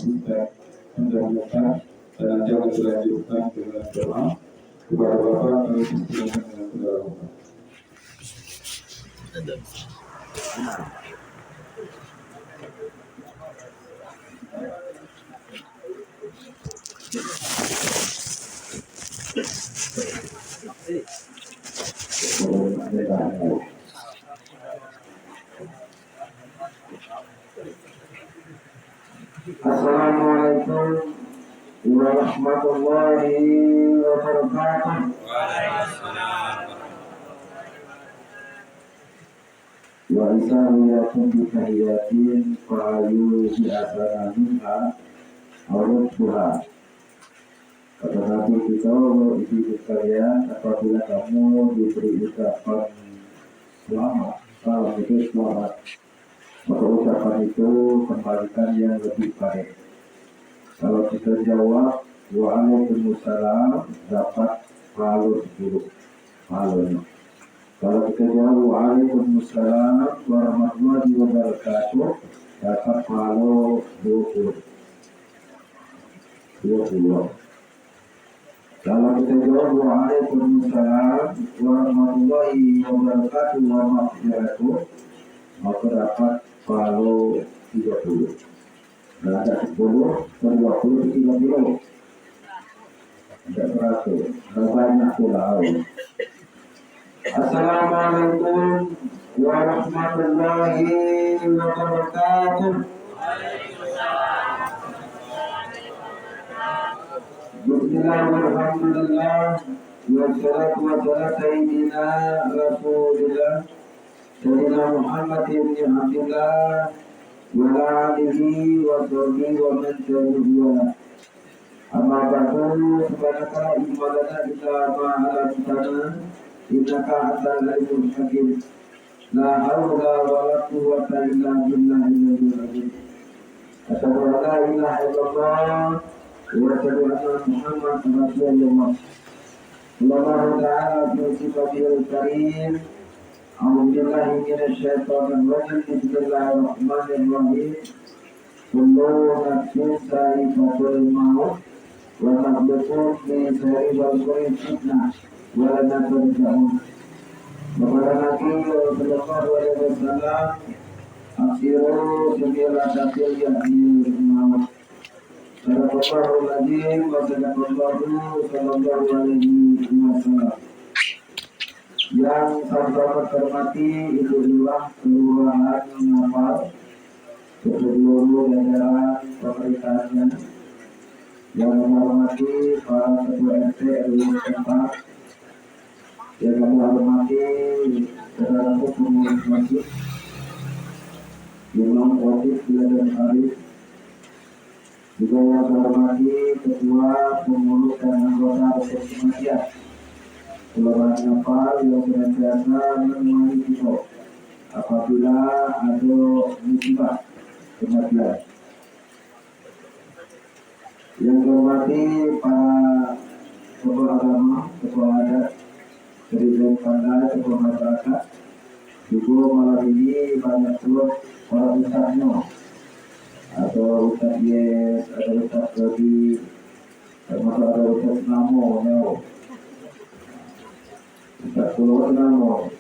kita mudah-mudahan dan nanti akan dilanjutkan dengan doa kepada Bapak kami silakan dengan saudara Bapak. Assalamualaikum warahmatullahi wabarakatuh. Wa isamiyakum bi tahiyatin fa'ayu bi asanaminha awrudduha. Kata Nabi kita, ibu sekalian, apabila kamu diberi ucapan selamat, salam itu selamat, maka ucapan itu kembalikan yang lebih baik. Kalau kita jawab waalaikumsalam, dapat pahala 10 pahalanya. Kalau kita jawab waalaikumsalam warahmatullahi wabarakatuh, dapat pahala 20. Kalau kita jawab waalaikumsalam warahmatullahi wabarakatuh maka dapat pahala 30. Nah, ada 10 dan 20 itu 30. Ada 100. Ada banyak pulau. Assalamualaikum warahmatullahi wabarakatuh. Bismillahirrahmanirrahim. Wassalatu wassalamu sayyidina Rasulillah Sayyidina Muhammad ibn Abdullah wa alihi wa sahbihi wa man tabi'ahu. Amma ba'du, subhanaka la ilma lana illa ma 'allamtana innaka antal alimul hakim. La haula wa la quwwata illa billahil azim. Asyhadu an la ilaha illallah wa asyhadu anna Muhammadan rasulullah. Allahu ta'ala bi sifatihi karim. A'udzubillahi minasyaitonir rajim. Bismillahirrahmanirrahim. Kullu nafsin dha'iqatul maut wa nabluukum bis-sharri wal khairi fitnah wa la tunza'un. Kepada Nabi sallallahu alaihi wasallam, aksiru segala takdir yang maut. Sadaqallahu al-azim wa sadaqallahu sallallahu alaihi wasallam. Yang sama-sama terhormati Ibu-Ibu Kelurahan Ngapal, seluruh jajaran pemerintahannya, yang menghormati para ketua RT RW setempat, yang kami hormati saudaraku pengurus masjid, Imam Khotib dan Arif, juga yang saya hormati ketua pengurus dan anggota Asosiasi Kelurahan Ngapal yang senantiasa menemani kita apabila ada musibah kematian. Yang dihormati para tokoh agama, tokoh adat, Presiden Pandai, tokoh masyarakat, juga malam ini banyak pula para ustaznya atau ustaz Yes, ada ustaz Rodi, termasuk ada ustaz Namo, Ustaz Pulau Namo.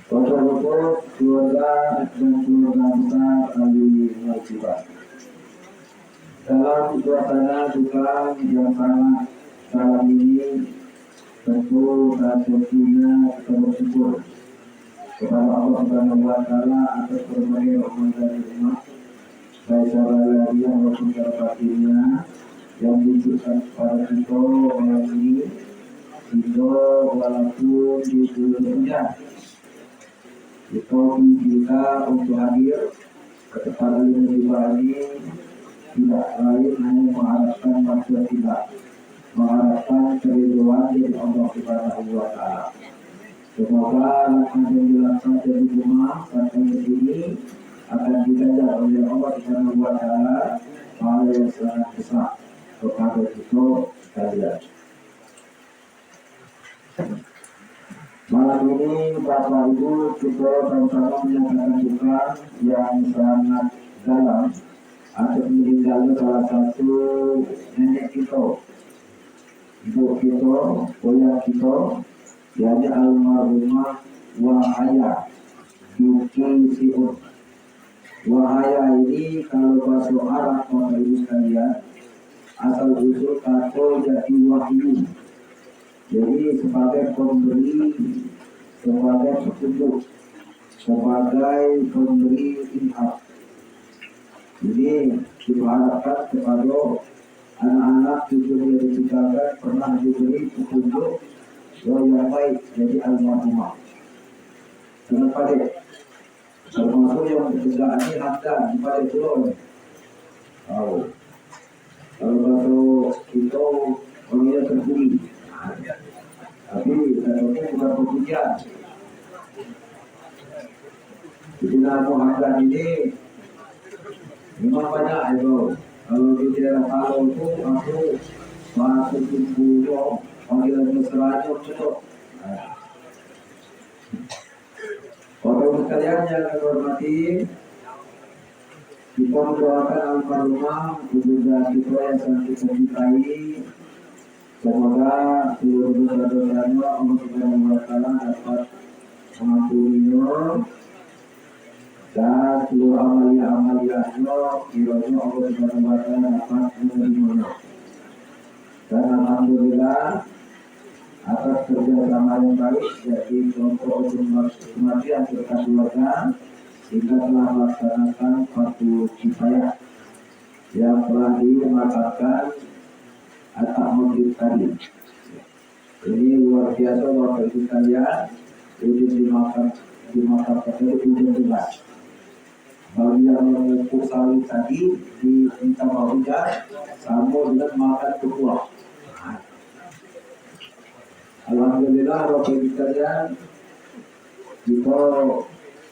Bapak-bapak, keluarga dan keluarga besar ahli musibah. Dalam suasana duka yang sangat dalam ini, tentu dan tentunya kita bersyukur kepada Allah Subhanahu wa Ta'ala atas berbagai rahmat dan nikmat, baik secara lahiriah maupun secara batinnya, yang diberikan kepada kita malam ini. Kita walaupun di dunia kita untuk hadir ke tempat ini tidak lain hanya mengharapkan maksud kita, mengharapkan keridhaan dari Allah Subhanahu wa Ta'ala. Semoga lakukan yang dilaksanakan di rumah sampai ke sini akan dijaga oleh Allah Subhanahu wa Ta'ala pahala yang sangat besar kepada kita sekalian. Malam ini Bapak Ibu kita sama-sama menyatakan duka yang sangat dalam ada salah satu nenek kita, ibu kita, ayah kita, yaitu almarhumah Wahaya Yuki Siun. Wahaya ini kalau bahasa Arab Bapak Ibu sekalian, asal usul kata jadi wahyu. Jadi sebagai pemberi, sebagai petunjuk, sebagai pemberi ilham. Jadi diharapkan kepada anak-anak cucu yang diciptakan pernah diberi petunjuk yang baik jadi almarhumah. Kenapa dek? Termasuk yang berkerjaan ini ada pada pulau. Kalau kita orangnya terpilih, tapi katanya bukan pekerjaan. Jadi nama Hamdan ini memang banyak itu. Kalau di daerah Palau itu aku masuk tubuh panggilan mesra itu. Bapak sekalian yang kami hormati, kita mendoakan almarhumah ibunda kita yang sangat kita cintai. Semoga seluruh dosa-dosanya Allah Subhanahu wa Ta'ala dapat mengampuninya dan seluruh amalia-amaliahnya kiranya Allah Subhanahu wa Ta'ala dapat menerimanya. Dan alhamdulillah atas kerjasama yang baik dari kelompok kematian serta keluarga kita telah melaksanakan fardu kifayah yang telah dimakamkan atau maghrib tadi. Ini luar biasa Bapak Ibu sekalian, ini dimakamkan dari ujung juga. Bagi yang mengumpul sawit tadi diminta hujan sama dengan makan berbuah. Alhamdulillah Bapak Ibu sekalian, kita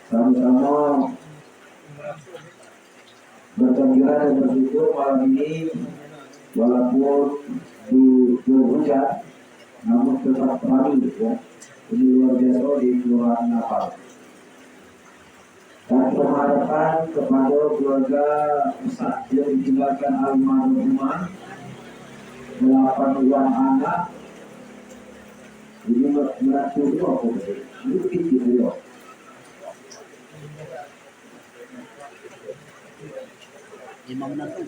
sama-sama bergembira dan bersyukur malam ini walaupun di hujan namun tetap ramai ya. Ini luar biasa di Kelurahan Napal. Dan pengharapan kepada keluarga besar yang ditinggalkan almarhumah 8 orang anak. Ini merasa itu apa? Ini kecil dia. Lima menantu.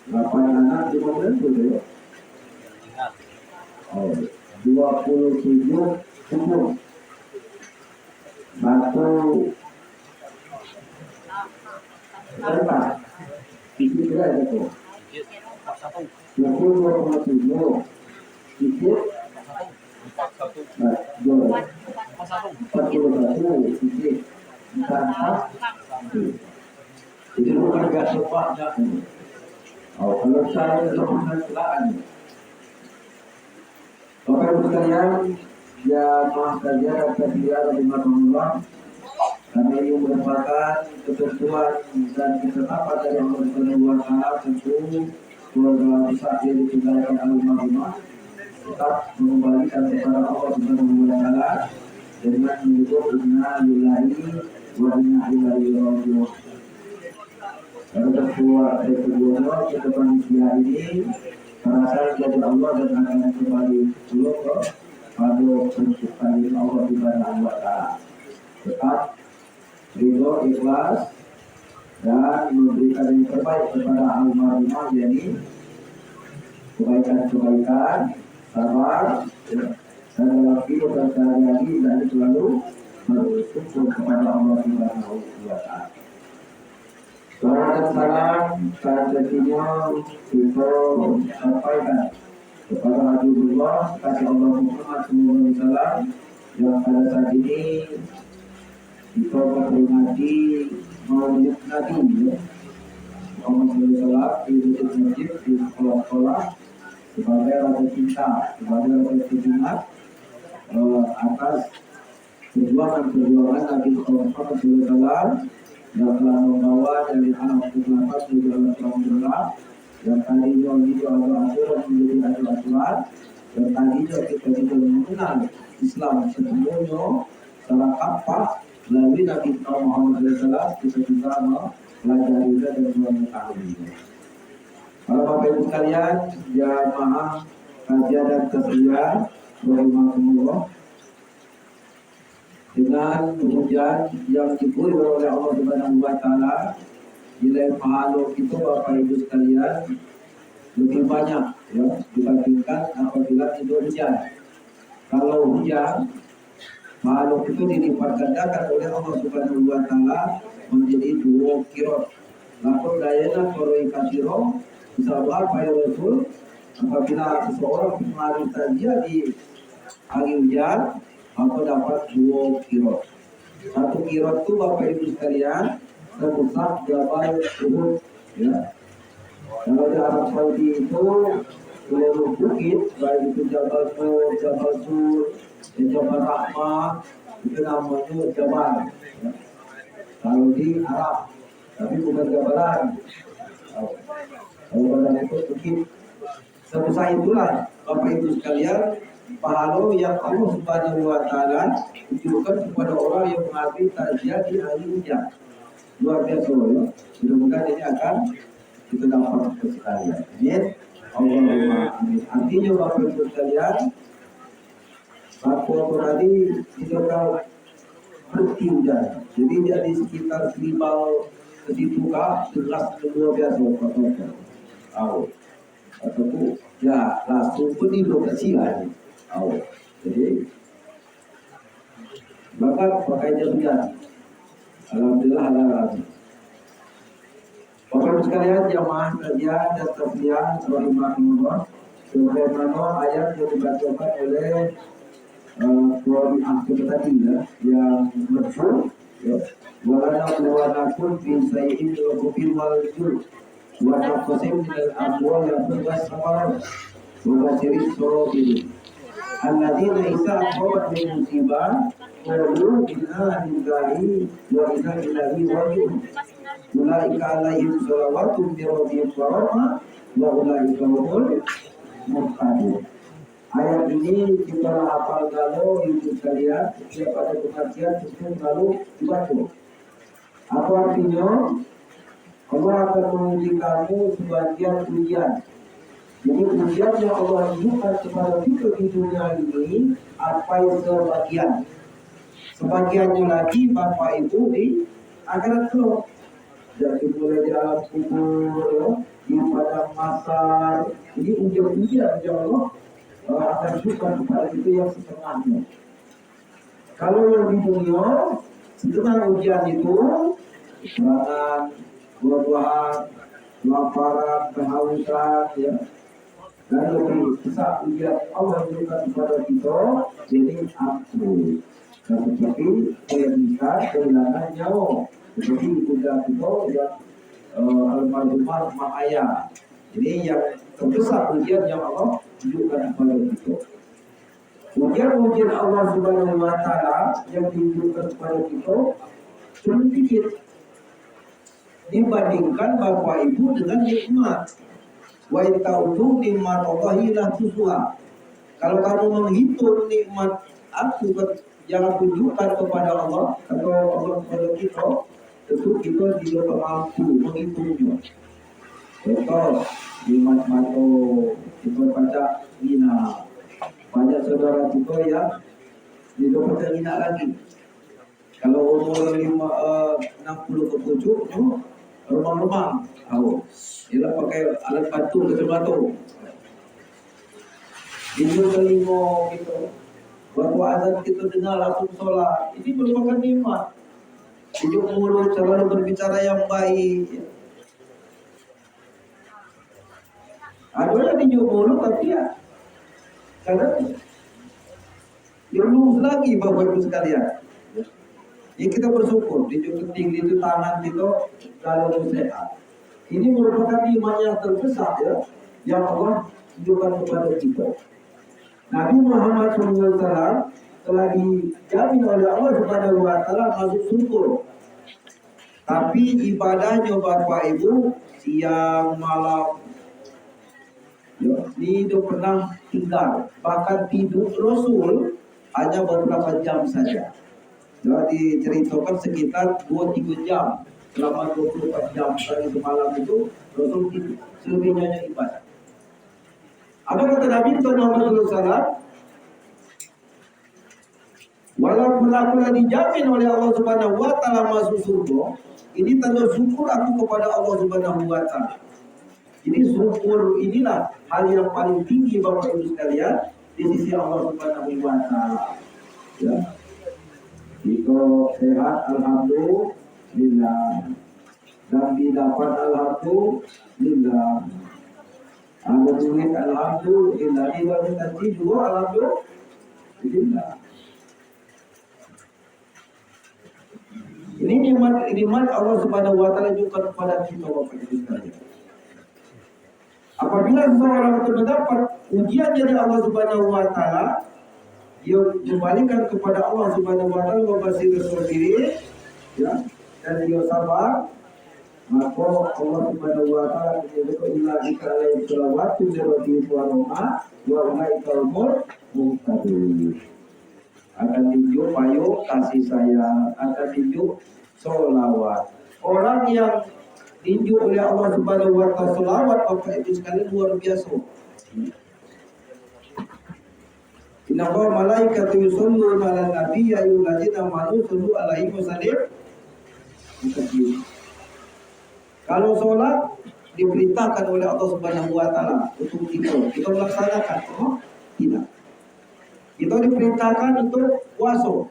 8 anak 5 menantu dia. 27 umur. Batu berapa? Itu berapa itu? 27 itu 41 itu itu bukan gak sepatnya. Kalau saya itu bukan kelaan. Bapak Ibu sekalian, ya maaf saja dan tidak ada Allah. Karena ini merupakan ketentuan dan ketetapan dari Allah Subhanahu wa Ta'ala, tentu keluarga besar yang ditinggalkan almarhumah tetap mengembalikan kepada Allah Subhanahu wa Ta'ala dengan menyebut inna lillahi wa inna ilaihi raji'un. Karena kedua manusia ini merasa jadi Allah dan akan kembali pulang pada penciptaan Allah Subhanahu wa Ta'ala. Tetap ridho, ikhlas dan memberikan yang terbaik kepada almarhumah, jadi kebaikan-kebaikan, sabar dan dalam hidup dan sehari-hari dan selalu bersyukur kepada Allah Subhanahu wa Ta'ala. Salam dan salam sejatinya kita sampaikan kepada Habibullah kasih Allah Muhammad SAW yang pada saat ini kita memperingati Maulid Nabi ya. Muhammad SAW di masjid di sekolah-sekolah sebagai rasa cinta, sebagai rasa semangat atas perjuangan Nabi Muhammad SAW yang telah membawa dari anak kehidupan di dalam Rasulullah yang tadinya itu aturan menjadi aturan dan tadinya kita tidak mengenal Islam sepenuhnya secara apa melalui Nabi Muhammad SAW kita juga mempelajari dan mengetahui. Para Bapak Ibu sekalian, jamaah kajian dan tasbih, rahimahumullah, dengan hujan yang diberi oleh Allah Subhanahu wa taala, nilai pahala itu Bapak Ibu sekalian lebih banyak ya dibandingkan apabila itu hujan. Kalau hujan, pahala itu dilipat gandakan oleh Allah Subhanahu wa taala menjadi 2 kirot. Lapor dayana koroi kasiro, insyaallah pada Rasul, apabila seseorang mengalami saja di hari hujan, maka dapat 2 kirot. 1 kirot itu Bapak Ibu sekalian sebesar Jabal Uhud ya. Kalau di Arab Saudi itu seluruh bukit, baik itu Jabal Nur, Jabal Sur, Jabal Rahmah, itu namanya Jabal ya. Kalau di Arab, tapi bukan Jabalan. Kalau badan itu bukit sebesar itulah Bapak Ibu sekalian pahala yang Allah Subhanahu wa taala tunjukkan kepada orang yang mengabdi takziah di hari hujan. Luar biasa ya. Mudah-mudahan ini akan kita dapat sekalian. Amin. Allahumma amin. Artinya Bapak Ibu sekalian, aku tadi kita berhenti hujan. Jadi dia di sekitar Seribau ke situ kah, jelas luar biasa Bapak. Ataupun ya langsung pun di lokasi lagi. Jadi maka pakai hujan. Alhamdulillah alhamdulillah. Bapak sekalian jamaah kajian dan tafsir rahimahullah, sebagaimana ayat yang dibacakan oleh Qur'an akhir tadi ya, yang masyhur ya. Walaupun fi sayyidil ghufil wal jul wa nafsin min al-amwal yang berbasar wa basiris sorobil alladzina isa qabat min musibah qalu inna lillahi wa inna ilaihi raji'un ulaika alaihim salawatun min rabbihim wa rahmah wa ulaika humul muhtadun. Ayat ini kita hafal kalau ibu sekalian setiap ada pengajian itu selalu dibaca. Apa artinya? Allah akan menguji kamu sebagian ujian. Jadi ujian yang Allah berikan kepada kita di dunia ini apa yang sebagian. Sebagiannya lagi Bapak Ibu di akhirat kelak. Jadi mulai di alam kubur, di padang mahsyar. Ini ujian-ujian yang Allah akan berikan kepada itu yang setengahnya. Kalau yang di dunia setengah ujian itu kekurangan, buah-buahan, laparan, kehausan, ya. Dan lebih besar ujian Allah berikan kepada kita, jadi aku. Dan seperti kehilangan, kehilangan nyawa. Seperti ujian kita yang almarhumah mak ayah. Jadi yang terbesar ujian yang Allah tunjukkan kepada kita. Ujian-ujian Allah Subhanahu wa taala yang ditunjukkan kepada kita sedikit dibandingkan Bapak Ibu dengan nikmat. Wa in ta'udu nikmat Allahi la tuhsuha. Kalau kamu menghitung nikmat aku yang aku tunjukkan kepada Allah atau Allah kepada kita, tentu kita tidak mampu menghitungnya. Contoh nikmat mato kita baca hina. Banyak saudara kita yang tidak pada hina lagi. Kalau umur 60 ke pucuk tu remang-remang, dia pakai alat bantu ke batu. Ini kelima kita, waktu azan kita dengar langsung solat. Ini merupakan nikmat. Hidup mulut selalu berbicara yang baik. Ada yang hidup mulut tapi ya, kadang dia lulus lagi Bapak Ibu sekalian. Ya kita bersyukur, hidup penting itu tangan kita kalau sehat. Ini merupakan iman yang terbesar ya, yang Allah tunjukkan kepada kita. Nabi Muhammad SAW telah dijamin oleh Allah Subhanahu wa taala masuk surga. Tapi ibadahnya Bapak Ibu siang malam ya, tidak pernah tinggal. Bahkan tidur Rasul hanya beberapa jam saja. Jadi diceritakan sekitar 2-3 jam selama 24 jam dari semalam itu Rasul tidur, selebihnya hanya ibadah. Apa kata Nabi Muhammad SAW? Walaupun aku dijamin oleh Allah Subhanahu wa taala masuk surga, ini tanda syukur aku kepada Allah Subhanahu wa taala. Jadi syukur inilah hal yang paling tinggi Bapak Ibu sekalian di sisi Allah Subhanahu wa taala. Ya. Jika sehat alhamdulillah, dan didapat alhamdulillah, ada duit alhamdulillah, di juga alhamdulillah. Ini nikmat Allah Subhanahu wa taala juga kepada kita Bapak Ibu sekalian. Apabila seseorang itu mendapat ujian dari Allah Subhanahu wa taala, dia kembalikan kepada Allah Subhanahu wa taala, membasir sendiri, ya, dan dia sabar, maka Allah Subhanahu wa taala menyebut inna lillahi sholawatu lillahi wa rahmah wa malaikatul muhtadin. Akan tunjuk payung kasih sayang, akan tunjuk sholawat. Orang yang tunjuk oleh Allah Subhanahu wa taala sholawat, Bapak Ibu sekalian, luar biasa. Inna Allah malaikatu yusholluna 'alan nabi ya ayyuhallazina amanu shollu 'alaihi wa sallimu. Kalau sholat diperintahkan oleh Allah Subhanahu wa taala untuk kita melaksanakan, oh, tidak. Kita diperintahkan untuk puasa.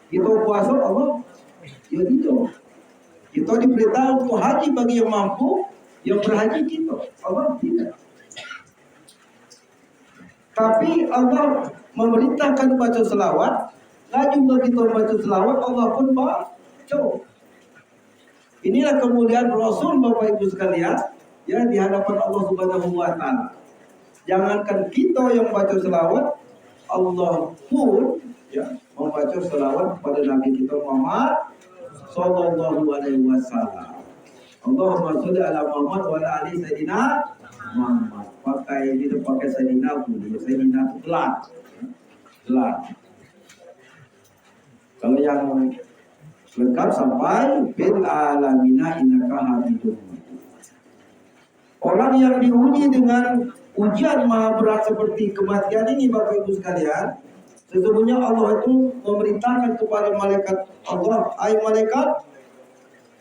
Kita puasa Allah, ya tidak. Kita diperintahkan untuk haji bagi yang mampu, yang berhaji kita, Allah tidak. Tapi Allah memerintahkan baca selawat, laju bagi kita baca selawat, Allah pun baca. Inilah kemuliaan Rasul Bapak Ibu sekalian, ya, di hadapan Allah Subhanahu wa taala. Jangankan kita yang baca selawat, Allah pun, ya, membaca selawat kepada Nabi kita Muhammad Sallallahu Alaihi Wasallam. Allahumma sholli ala Muhammad wa ala ali Sayyidina Muhammad. Pakai Sayyidina boleh, Sayyidina itu telat. Kalau yang lengkap sampai bil alamina innaka hamidun. Orang yang diuji dengan ujian maha berat seperti kematian ini Bapak Ibu sekalian, sesungguhnya Allah itu memerintahkan kepada malaikat Allah, hai malaikat,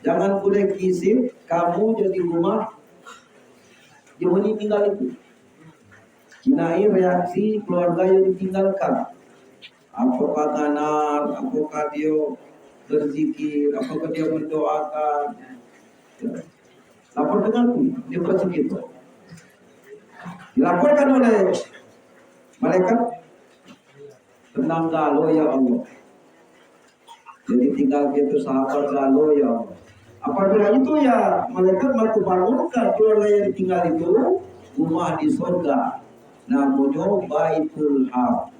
jangan boleh kisip kamu jadi rumah yang meninggal itu. Kinai reaksi keluarga yang ditinggalkan. Apakah kanan, apakah dia berzikir, apakah dia mendoakan. Ya. Lapor denganku, dia pasti gitu. Dilaporkan oleh malaikat, tenang galau ya Allah. Jadi tinggal dia itu sahabat galau ya Allah. Apabila itu ya malaikat mampu bangunkan keluarga yang ditinggal itu rumah di surga, namanya Baitul Ham.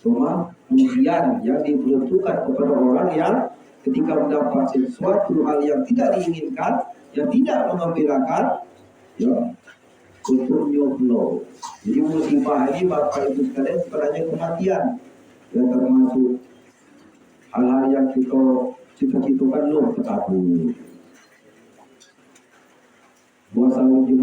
Cuma kemudian yang diperuntukkan kepada orang yang ketika mendapat sesuatu hal yang tidak diinginkan, yang tidak mengembirakan, ya, untuk nyoblo. Jadi musibah ini Bapak Ibu sekalian sebenarnya kematian, yang termasuk hal-hal yang kita cita-citakan loh terkabul. Puasa ujung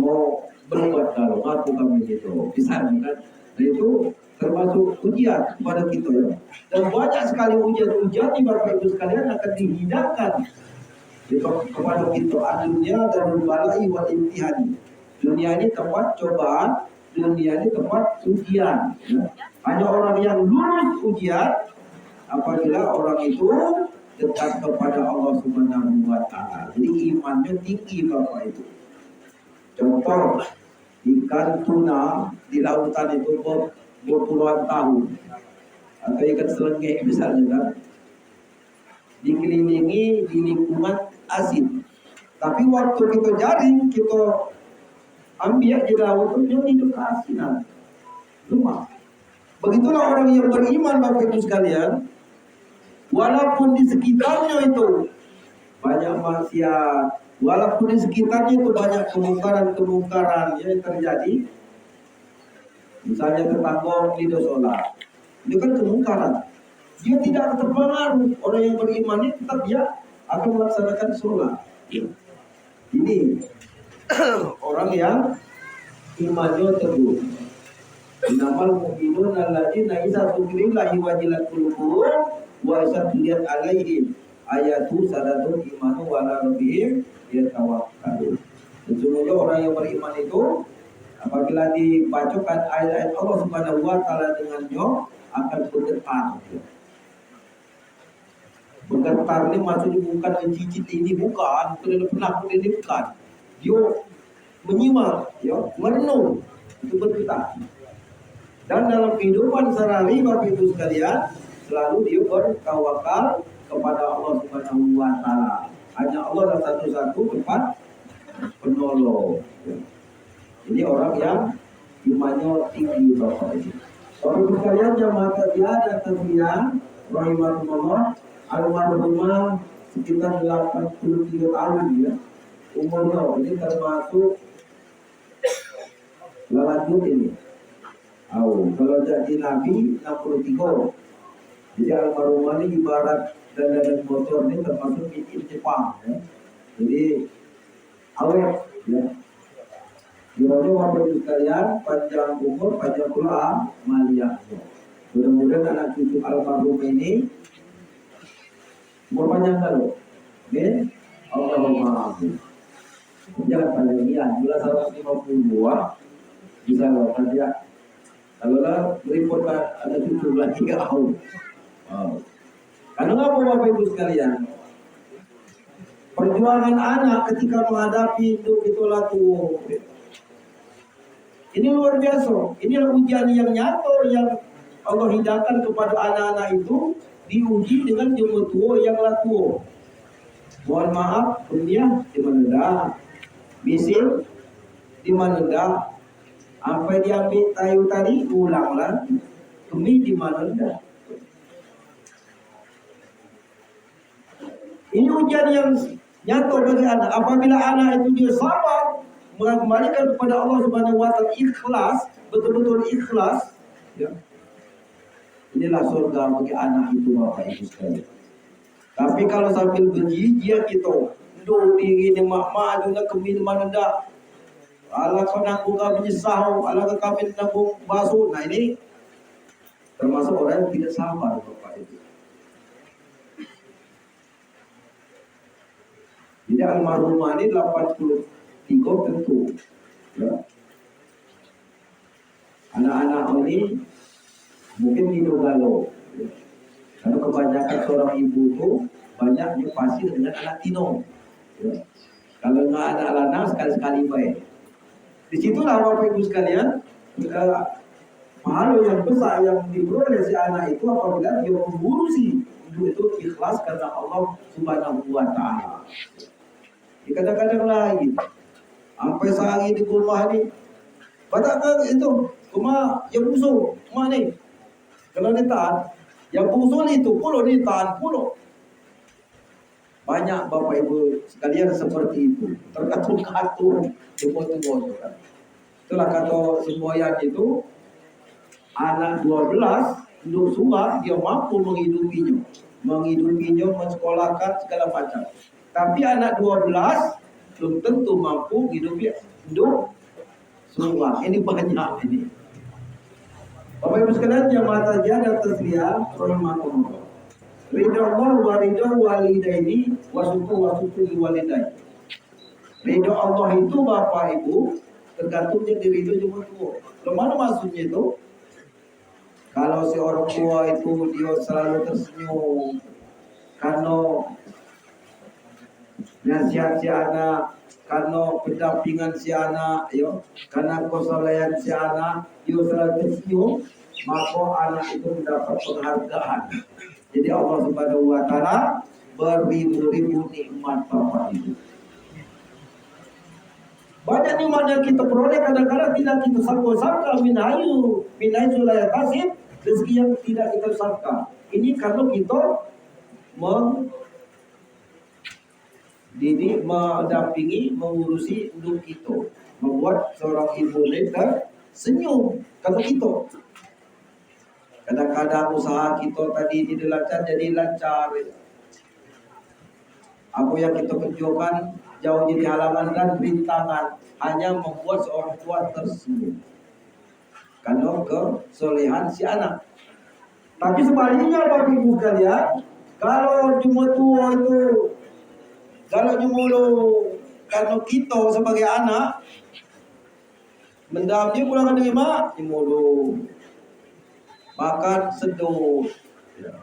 berbuat kalau aku kami gitu, bisa kan? Dan itu termasuk ujian kepada kita ya. Dan banyak sekali ujian-ujian di Bapak Ibu sekalian akan dihidangkan kepada kita. Dunia dan balai wal imtihani. Dunia ini tempat cobaan, dunia ini tempat ujian. Ya. Hanya orang yang lulus ujian apabila orang itu dekat kepada Allah Subhanahu wa taala. Jadi imannya tinggi Bapak itu. Contoh, ikan tuna di lautan itu berpuluhan tahun, atau ikan selenge misalnya kan, dikelilingi di lingkungan asin. Tapi waktu kita jaring, kita ambil di laut itu hidup keasinan. Cuma begitulah orang yang beriman Bapak Ibu sekalian, walaupun di sekitarnya itu banyak maksiat, walaupun di sekitarnya itu banyak kemungkaran-kemungkaran yang terjadi. Misalnya tetangga tidak sholat, itu kan kemungkaran. dia tidak terpengaruh. Orang yang beriman ini tetap dia akan melaksanakan sholat. Ini orang yang imannya teguh. Innamal mu'minuna alladzina idza dzukirillahi wajilat qulubuhum wa idza tuliyat 'alaihim ayatu sadatul imanu wa ala rabbihim yatawakkalun. Sesungguhnya orang yang beriman itu apabila dibacakan ayat-ayat Allah Subhanahu wa taala dengannya akan bergetar. Bergetar ini maksudnya bukan mencicit ini, bukan penakut ini, bukan. Dia menyimak, ya, merenung, itu bergetar. Dan dalam kehidupan sehari-hari Bapak Ibu sekalian, selalu dia bertawakal kepada Allah Subhanahu wa taala. Hanya Allah adalah satu-satu tempat penolong. Ini orang yang imannya tinggi Bapak Ibu. Bapak Ibu sekalian, jamaah takziah dan tasbih rahimahumullah, almarhumah sekitar 83 tahun ya. Umurnya ini termasuk lanjut ini. Kalau jadi Nabi 63. Jadi almarhumah ini ibarat dan motor ini termasuk bikin Jepang ya. Jadi awet ya. Kiranya Bapak Ibu sekalian panjang umur, panjang pula amaliyah. Mudah-mudahan anak cucu almarhum ini umur panjang kalau. Oke? Allahumma amin. Jangan panjang bila 152 bisa loh ya. Kalau lah berikut ada cucu lagi ke tahun. Karena apa Bapak Ibu sekalian? Perjuangan anak ketika menghadapi hidup itulah tuh. Ini luar biasa. Inilah ujian yang nyata yang Allah hidangkan kepada anak-anak itu, diuji dengan jumlah tua yang laku. Mohon maaf, dunia di mana dah, misil di mana dah, apa diambil tayu tadi ulang lagi, demi di mana dah. Ini ujian yang nyata bagi anak. Apabila anak itu dia sabar, mengembalikan kepada Allah Subhanahu wa taala, ikhlas, betul-betul ikhlas, ya. Inilah surga bagi anak itu Bapak Ibu sekalian. Tapi kalau sambil berjijia kita, do diri ni mak-mak ada kami mana dah. Ala kau nak buka menyesal, ala kami nak basuh. Nah ini termasuk orang yang tidak sabar Bapak Ibu. Jadi almarhumah ini 83 tentu ya. Anak-anak ini mungkin hidup galau ya. Karena kebanyakan seorang ibu itu banyaknya pasti dengan anak tino ya. Kalau nggak anak lanang sekali-sekali baik. Disitulah Bapak Ibu sekalian pahala yang besar yang diperoleh si anak itu apabila dia mengurusi itu ikhlas karena Allah Subhanahu wa taala. Kadang-kadang lain sampai sehari di rumah ni batak itu rumah yang busuk rumah ni kalau dia tahan yang busuk itu pulau ni tahan pulau. Banyak Bapak Ibu sekalian seperti itu, terkatung-katung timur-timur kan. Itulah kata semboyan itu anak 12 untuk surat dia mampu menghidupinya, mensekolahkan segala macam. Tapi anak 12 belum tentu mampu hidupi hidup semua. Ini banyak ini. Bapak Ibu sekalian jamaah takziah dan tasbih rahimahumullah. Ridha Allah wa ridha walidaini wa syukur walidaini. Ridha Allah itu Bapak Ibu tergantung dari ridha orang tua. Kemana maksudnya itu? Kalau si orang tua itu dia selalu tersenyum karena nasihat si anak, karena pendampingan si anak, ya, karena kesolehan si anak, dia selalu tersenyum, maka anak itu mendapat penghargaan. Jadi Allah Subhanahu wa taala beribu-ribu nikmat Bapak Ibu. Banyak nikmat yang kita peroleh kadang-kadang tidak kita sangka-sangka minayu la tasib, rezeki yang tidak kita sangka. Ini karena kita mendidik, mendampingi, mengurusi hidup kita, membuat seorang ibu tersenyum kata kita. Kadang-kadang usaha kita tadi tidak lancar jadi lancar. Apa yang kita kerjakan jauh jadi halangan dan rintangan, hanya membuat seorang tua tersenyum karena kesolehan si anak. Tapi sebaliknya Bapak Ibu sekalian, kalau cuma tua itu, kalau cuma kalau kita sebagai anak mendapatnya pulang terima, cuma makan sedut,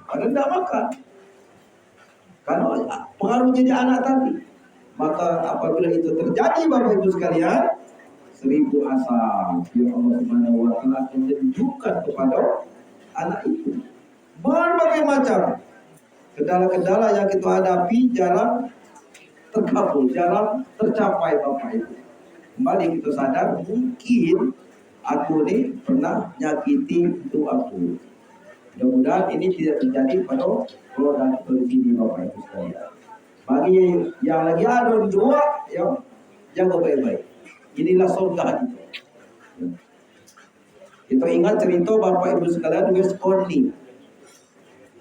ada tidak makan. Kalau pengaruh jadi anak tadi, maka apabila itu terjadi Bapak Ibu sekalian, 1000 asal yang Allah Subhanahu wa taala tunjukkan kepada anak itu. Berbagai macam kendala-kendala yang kita hadapi jarang terkabul, jarang tercapai Bapak Ibu. Kembali kita sadar, mungkin aku ini pernah nyakiti itu aku. Mudah-mudahan ini tidak terjadi pada keluarga kita di sini Bapak Ibu sekalian. Bagi yang lagi ada dua, ya jaga baik-baik. Inilah surga kita. Kita ingat cerita Bapak Ibu sekalian West Corny.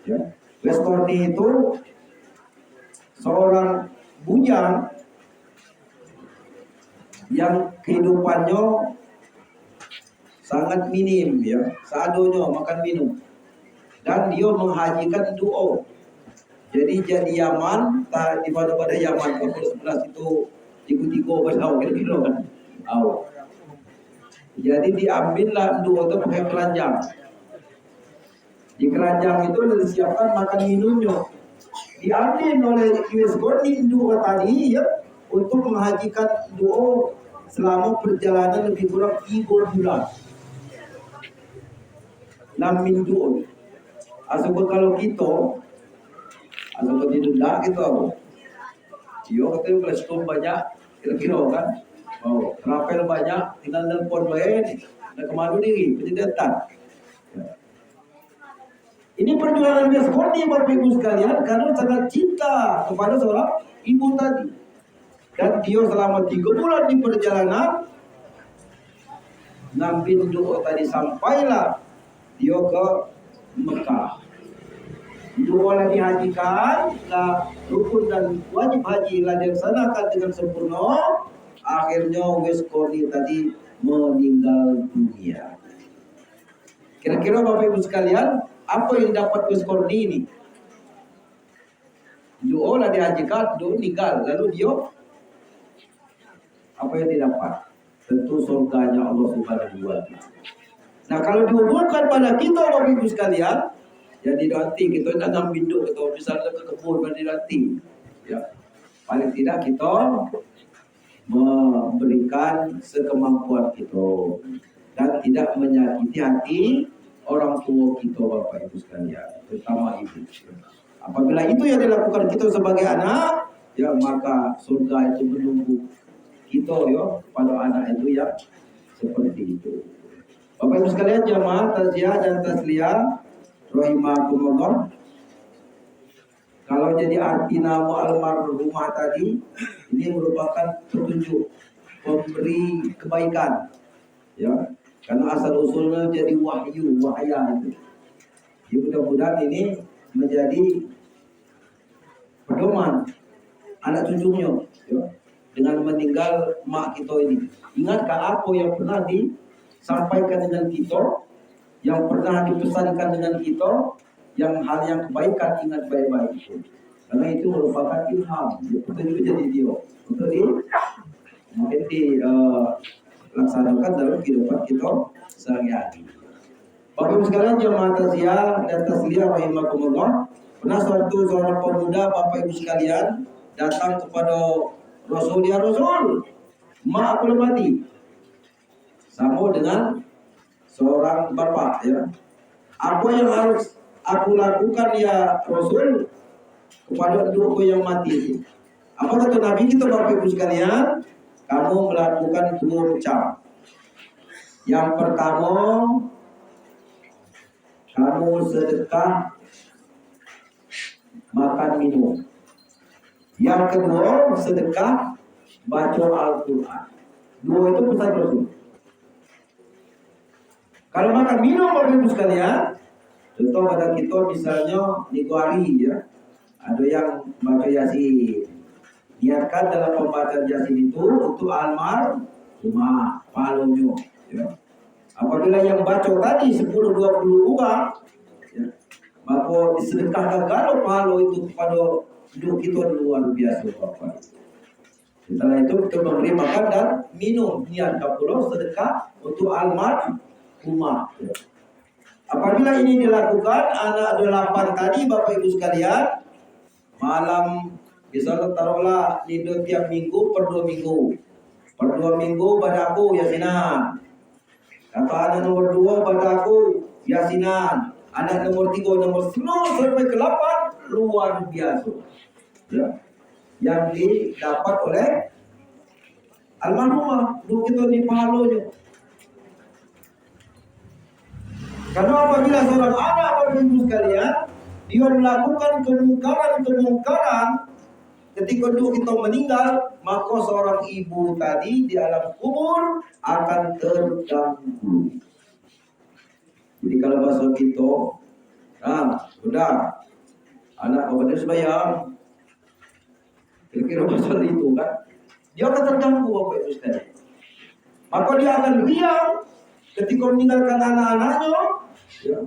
Ya. West Corny itu seorang bujang yang kehidupannya sangat minim, ya, seadanya makan minum, dan dia menghajikan duo. Jadi jadi Yaman, di pada Yaman kalau sebelah itu tigo berau kira-kira kan. Jadi diambillah duo itu pakai keranjang. Di keranjang itu disiapkan makan minumnya. Diambil oleh US Corny duo tadi, ya, untuk menghajikan duo selama perjalanan lebih kurang 3 bulan. 6 minggu. Asal kalau kita asal denda gitu apa? Dia katanya flashcom banyak, kira-kira kan? Oh, rapel banyak, tinggal nelpon baik, dan kemana diri, penyedotan. Ini perjuangan West Corny Bapak Ibu sekalian karena sangat cinta kepada seorang ibu tadi. Dan dia selama 3 bulan di perjalanan ngambil doa tadi sampailah dia ke Mekah. Doa yang dihajikan, rukun dan wajib haji lah dilaksanakan dengan sempurna. Akhirnya West Corny tadi meninggal dunia. Kira-kira Bapak Ibu sekalian, apa yang dapat West Corny ini? Doa lah dihajikan, doa meninggal, lalu dia apa yang didapat? Tentu surganya Allah Subhanahu wa taala. Nah, kalau dihubungkan pada kita Bapak Ibu sekalian, jadi nanti kita dagang binduk, kita misalnya ke kebun nanti, ya, paling tidak kita memberikan sekemampuan kita dan tidak menyakiti hati orang tua kita Bapak Ibu sekalian, terutama ibu. Apabila itu yang dilakukan kita sebagai anak, ya maka surga itu menunggu kita, ya, pada anak itu yang seperti itu. Bapak Ibu sekalian, jamaah taziah dan tasliyah rahimakumullah. Kalau jadi arti nama almarhumah tadi, ini merupakan petunjuk pemberi kebaikan, ya, karena asal usulnya jadi wahya itu. Ya, mudah-mudahan ini menjadi pedoman anak cucunya, ya, dengan meninggal mak kita ini. Ingatkah apa yang pernah disampaikan dengan kita, yang pernah dipesankan dengan kita, yang hal yang kebaikan ingat baik-baik itu. Karena itu merupakan ilham, petunjuk jadi dia untuk mungkin dilaksanakan dalam kehidupan kita sehari-hari. Bapak Ibu sekalian, jemaah taziah dan tasliyah rahimakumullah, pernah seorang pemuda Bapak Ibu sekalian datang kepada Rasul, ya Rasul, mak aku mati. Sama dengan seorang bapak, ya. Apa yang harus aku lakukan ya Rasul kepada ibuku yang mati itu? Apa kata Nabi kita Bapak Ibu sekalian? Kamu melakukan 2 macam. Yang pertama, kamu sedekah makan minum. Yang kedua, sedekah baca Al-Quran. 2 itu pesan Rasul. Kalau makan minum Bapak Ibu sekalian, Contoh pada kita misalnya Niguari ya, ada yang baca Yasin. Niatkan dalam pembacaan Yasin itu untuk almarhumah pahalanya. Ya. Apabila yang baca tadi 10-20 uang, ya, maka disedekahkan kalau pahala itu kepada hidup kita luar biasa Bapak. Setelah itu kita memberi makan dan minum. Niat kapula sedekah untuk almarhumah. Ya. Apabila ini dilakukan, anak 8 tadi Bapak Ibu sekalian, malam bisa taruhlah tidur tiap minggu per 2 minggu. Per 2 minggu pada aku yasinan. Kata anak nomor 2 pada aku yasinan. Anak nomor 3, nomor 10 sampai ke 8 luar biasa. Ya. Yang didapat oleh almarhumah, dulu kita di pahalanya. Karena apabila seorang anak Bapak Ibu sekalian, dia melakukan kemungkaran ketika dulu kita meninggal, maka seorang ibu tadi di alam kubur akan terganggu. Jadi kalau bahasa kita, sudah anak kepada sembahyang, kira-kira pasal itu kan, dia akan terganggu Bapak Ibu sekalian. Maka dia akan riang ketika meninggalkan anak-anaknya, ya,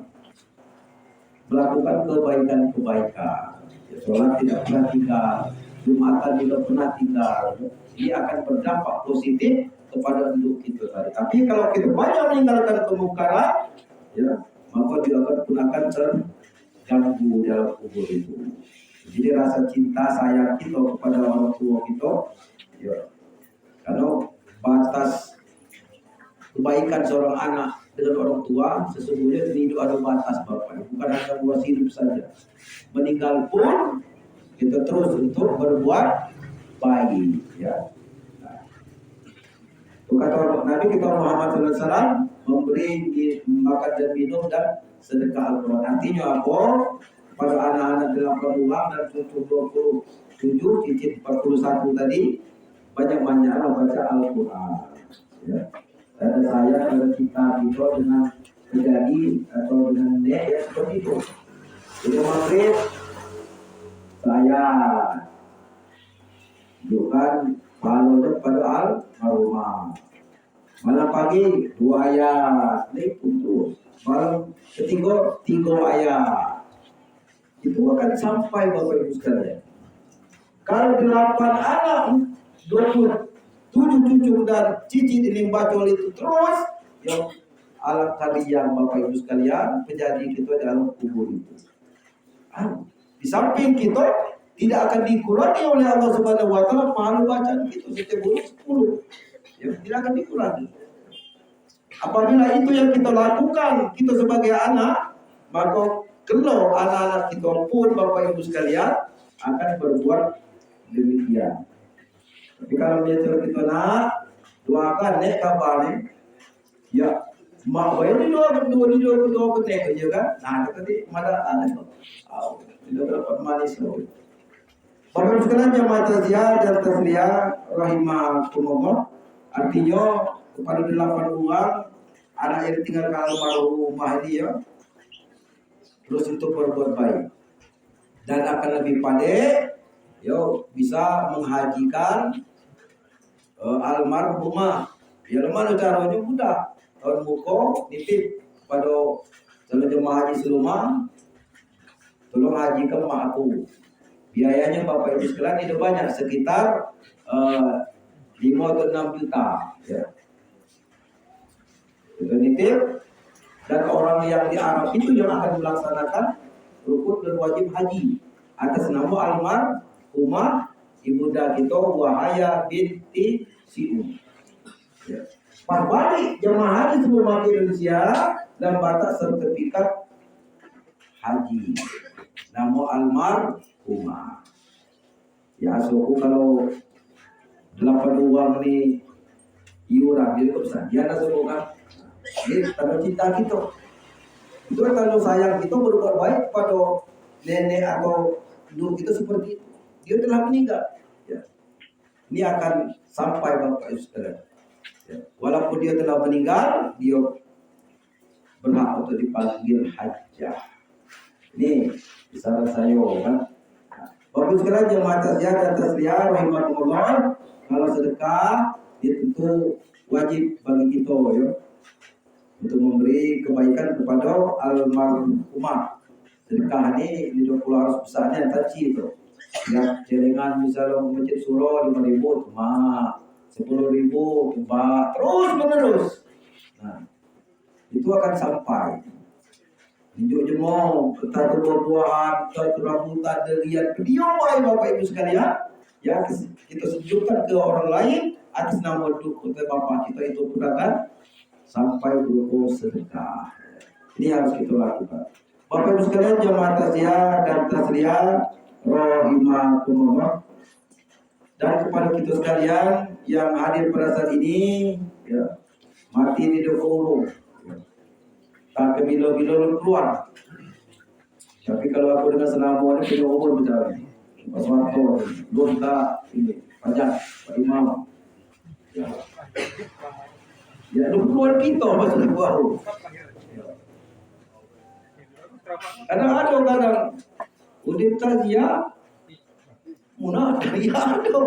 melakukan kebaikan-kebaikan. Ya, sholat tidak pernah tinggal, Jumatan tidak pernah tinggal. Dia akan berdampak positif kepada hidup kita tadi. Tapi kalau kita banyak meninggalkan kemungkaran, ya, maka dia akan terganggu dalam kubur itu. Jadi rasa cinta sayang kita kepada orang tua kita, ya, karena batas kebaikan seorang anak dengan orang tua sesungguhnya hidup ada batas Bapak, bukan hanya buat hidup saja. Meninggal pun kita terus untuk berbuat baik, ya. Nah, kata Nabi kita Muhammad SAW memberi makan dan minum dan sedekah Al-Quran. Artinya apa? Pada anak-anak 8 uang dan 27 cicit 41 tadi banyak-banyaklah baca Al-Quran, ya. Dan saya kalau kita dengan terjadi atau dengan nek ya seperti itu. Jadi maghrib saya tunjukkan pahalanya pada almarhumah. Malam pagi 2 ayat, naik putus. Malam ketiga 3 ayat. Itu akan sampai Bapak Ibu sekalian. Kalau 8 anak 27 cucu dan cicit ini baca itu terus, yang alam kalian Bapak Ibu sekalian menjadi kita dalam kubur itu. Di samping kita tidak akan dikurangi oleh Allah Subhanahu Wa Taala pahala bacaan kita setiap bulan 10, ya, tidak akan dikurangi. Apabila itu yang kita lakukan, kita sebagai anak, maka kalau anak-anak kita pun Bapak Ibu sekalian akan berbuat demikian. Tapi kalau dia kita nak doakan nek kabarnya, ya mak bayar dua nek aja kan. Nah tadi mana ada tu, tidak dapat manis tu. Bapak sekalian jemaah taziah dan tasliyah rahimakumullah, artinya kepada 8 uang anak yang tinggal ke almarhumah ini, ya, terus untuk berbuat baik dan akan lebih pandai, yo bisa menghajikan almarhumah. Ya mana caranya mudah. Tahun buka nitip pada calon jemaah haji Seluma, tolong hajikan mak aku. Biayanya Bapak Ibu sekalian itu banyak, sekitar 5 atau 6 juta. Ya. Itu nitip, dan orang yang di Arab itu yang akan melaksanakan rukun dan wajib haji atas nama almarhumah ibunda kita Wahaya binti Si'um. Ya. Pas balik jemaah haji sebelum ke Indonesia dan batas sertifikat haji nama almarhumah. Ya suku kalau 8 uang ini iuran jadi kebesaran ada suku kan. Ini tanda cinta kita. Itu tanda sayang kita berbuat baik pada nenek atau dulu kita seperti itu. Dia telah meninggal. Ya. Ini akan sampai Bapak Ibu sekalian. Ya. Walaupun dia telah meninggal, dia berhak untuk dipanggil hajjah. Ini saran saya kan. Bapak sekalian jemaah tasya dan tasliyah rahimakumullah, kalau sedekah itu tentu wajib bagi kita ya, untuk memberi kebaikan kepada almarhumah. Sedekah ini di 20 harus besarnya tadi itu. Ya, celengan misalnya masjid surau 5.000 cuma 10.000 cuma terus menerus. Nah, itu akan sampai. Tunjuk jemong, tata buah-buahan, tata rambutan, derian, video Bapak Ibu sekalian, ya kita sejukkan ke orang lain atas nama kota Bapak kita itu pun akan sampai berupa sedekah. Ini harus kita lakukan. Bapak Ibu sekalian jemaah taziah dan tasliyah rahimakumullah, dan kepada kita sekalian yang hadir pada saat ini, ya, mati di Dokoro. Tak kebilo-bilo keluar. Tapi kalau aku dengan selama ini punya umur berjalan. Pak Soeharto, Lonta, ini, Pajak, Pak Imam. Ya, ya lu keluar kita maksudnya baru. Kadang-kadang udah taziah, muna ya ada.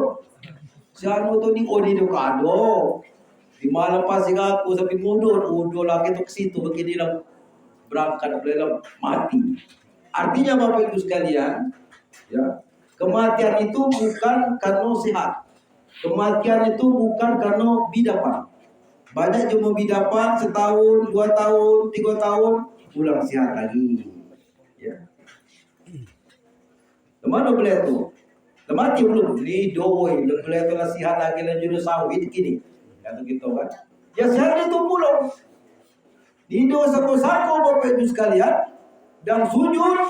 Siapa tu ni odi do kado. Di malam pasti aku sampai mundur lagi tu ke situ begini lah berangkat dalam mati. Artinya Bapak Ibu sekalian, ya, kematian itu bukan karena sehat. Kematian itu bukan karena bidapan. Banyak cuma bidapan setahun, 2 tahun, 3 tahun pulang sehat lagi. Ya. Kemana beliau tu? Mati belum? Ni doi, beliau tu nasihat lagi dan judul sawit kini. Kata kita kan, ya sehat itu pulau. Di dosa-dosa Bapak Ibu sekalian, dan sujud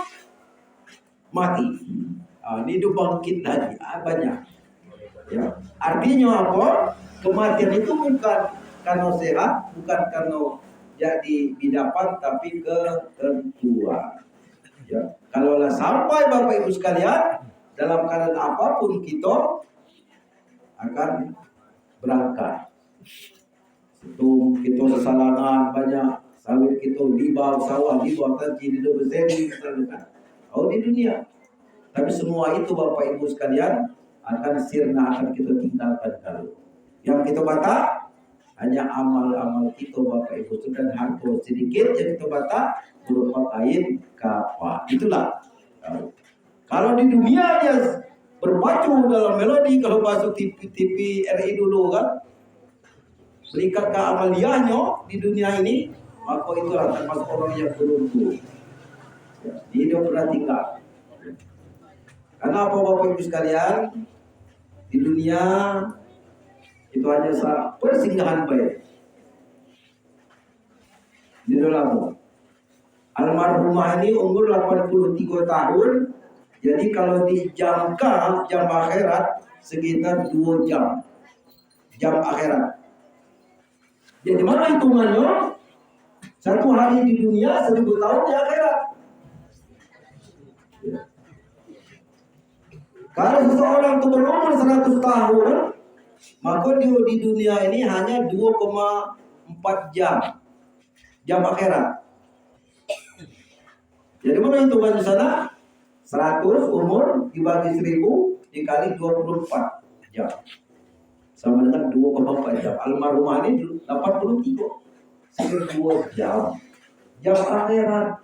mati. Ini hidup bangkit lagi, banyak. Ya. Artinya apa? Kematian itu bukan karena sehat, bukan karena jadi bidapan, tapi ketentuan. Ya. Kalaulah sampai Bapak Ibu sekalian, dalam keadaan apapun kita akan berangkat. Itu kita sesalangan banyak, sawit kita libau sawah libau tadi di berseri misalnya. Oh di dunia. Tapi semua itu Bapak Ibu sekalian akan sirna, akan kita tinggalkan kalau. Yang kita batak hanya amal-amal kita Bapak Ibu, dan harta sedikit yang kita batak berupa kain kafan. Itulah. Kalau di dunia dia berpacu dalam melodi, kalau masuk TV RI dulu kan, berikan ke amaliyahnya di dunia ini, maka itulah termasuk orang yang beruntung. Ya, hidup pernah tinggal. Karena apa Bapak Ibu sekalian, di dunia itu hanya persinggahan baik. Di dalam almarhumah ini umur 83 tahun. Jadi kalau dijamkan jam akhirat sekitar 2 jam. Jam akhirat. Jadi mana hitungannya? 1 hari di dunia, 1000 tahun di akhirat. Ya. Kalau seseorang itu berumur 100 tahun, maka dia di dunia ini hanya 2,4 jam. Jam akhirat. Jadi mana hitungannya sana? 100 umur dibagi 1000 dikali 24 jam. Sama dengan 2,4 jam. Almarhumah ini 83. Sekitar 2 jam. Jam akhirat.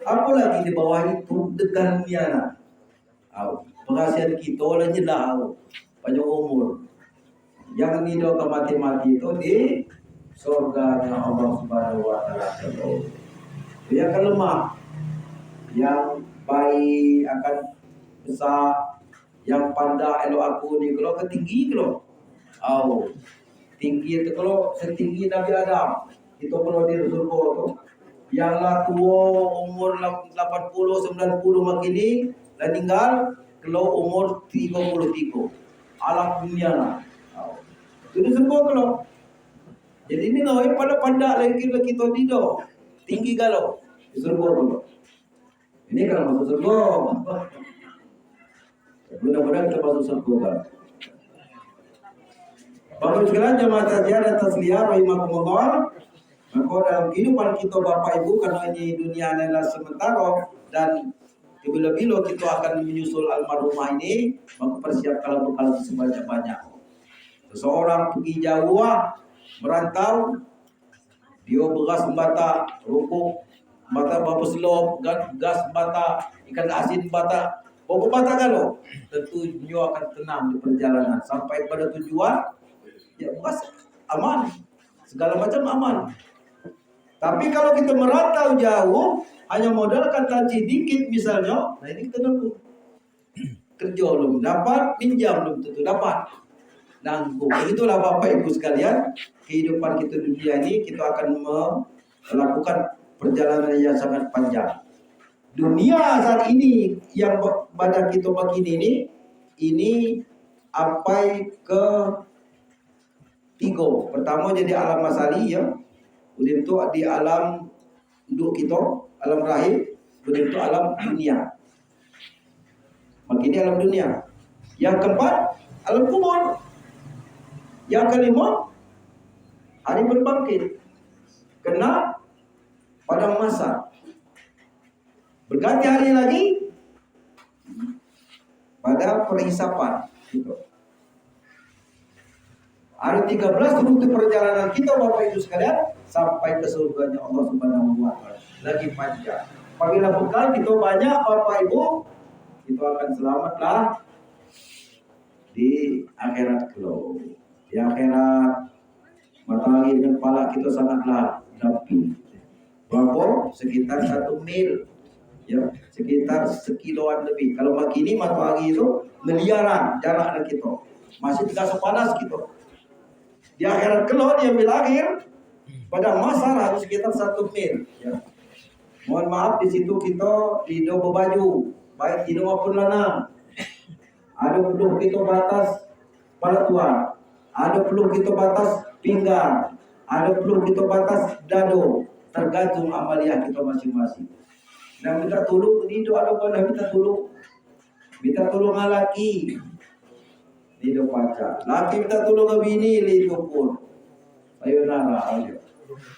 Apalagi di bawah itu dengan niana. Penghasilan kita oleh nyelah. Panjang umur. Yang nido ke mati-mati itu di surganya Allah Subhanahu wa Ta'ala. Dia akan lemah. Yang baik akan besar, yang pandai elok aku ni kalau ketinggi kalau, tinggi itu kalau setinggi Nabi Adam, itu kalau di surga tu, yang lah tua umur 80, 90 makin ni, dan tinggal kalau umur 33, alam dunia lah, itu surga kalau. Jadi ni lah, pada pandai lagi kita tidak tinggi kalau di surga kalau. Ini kalau masuk surga, mudah-mudahan kita masuk surga. Bapak sekalian jemaah taziah dan tasliyah rahimakumullah, Maka dalam kehidupan kita Bapak Ibu, karena ini dunia adalah sementara dan bila-bila kita akan menyusul almarhumah ini, maka persiapkanlah bekal sebanyak-banyak. Seseorang pergi jauh, merantau, dia beras bata, rokok bata, bapa selop, gas bata, ikan asin bata, pokok bata kalau tentu dia akan tenang di perjalanan sampai pada tujuan, ya beras aman, segala macam aman. Tapi kalau kita merantau jauh, hanya modal kata sedikit misalnya, nah ini kita nunggu. Kerja belum dapat, pinjam belum tentu dapat. Nanggung. Begitulah Bapak Ibu sekalian, kehidupan kita di dunia ini kita akan melakukan perjalanan yang sangat panjang. Dunia saat ini yang pada kita begini ini sampai ke 3. Pertama jadi alam masali ya. Kemudian itu di alam hidup kita, alam rahim, kemudian itu alam dunia. Makin ini alam dunia. Yang keempat, alam kubur. Yang kelima, hari berbangkit. Kena pada masa. Berganti hari lagi pada perhisapan. Gitu. Ada 13 rute perjalanan kita Bapak Ibu sekalian sampai ke surganya Allah Subhanahu wa taala. Lagi panjang. Apabila bekal kita banyak Bapak Ibu, kita akan selamatlah di akhirat kelak. Di akhirat matahari dan kepala kita sangatlah rapi. Berapa? Sekitar 1 mil. Ya, sekitar sekiloan lebih. Kalau begini matahari itu miliaran jaraknya kita. Masih tidak sepanas kita. Di akhirat kelak dia berakhir pada masa harus sekitar 1 mil. Ya. Mohon maaf di situ kita tidak berbaju, baik tidak maupun lanang. Ada perlu kita batas kepala tua, ada perlu kita batas pinggang, ada perlu kita batas dado, tergantung amalia kita masing-masing. Dan minta tolong itu ada pada minta tolong laki. Lido pacar, laki minta tolong ke bini, lido pun. Ayo nara, ayo.